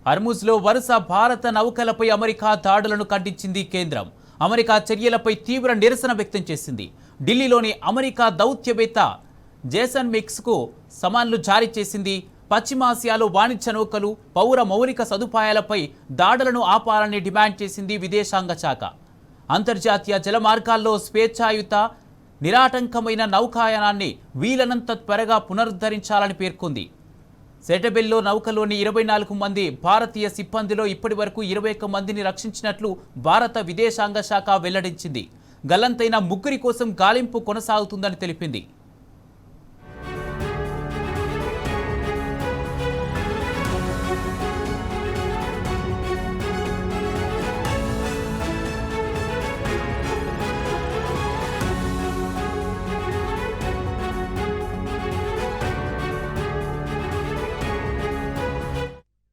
హర్ముజ్లో వరుస భారత నౌకలపై అమెరికా దాడులను ఖండించింది కేంద్రం. అమెరికా చర్యలపై తీవ్ర నిరసన వ్యక్తం చేసింది. ఢిల్లీలోని అమెరికా దౌత్యవేత్త జేసన్ మిక్స్కు సమన్లు జారీ చేసింది. పశ్చిమాసియాలో వాణిజ్య నౌకలు, పౌర మౌలిక సదుపాయాలపై దాడులను ఆపాలని డిమాండ్ చేసింది విదేశాంగ శాఖ. అంతర్జాతీయ జలమార్గాల్లో స్వేచ్ఛాయుత నిరాటంకమైన నౌకాయానాన్ని వీలైనంత త్వరగా పునరుద్ధరించాలని పేర్కొంది. సెటబెల్లో నౌకలోని 24 మంది భారతీయ సిబ్బందిలో ఇప్పటివరకు 21 మందిని రక్షించినట్లు భారత విదేశాంగ శాఖ వెల్లడించింది. గల్లంతైన ముగ్గురి కోసం గాలింపు కొనసాగుతుందని తెలిపింది.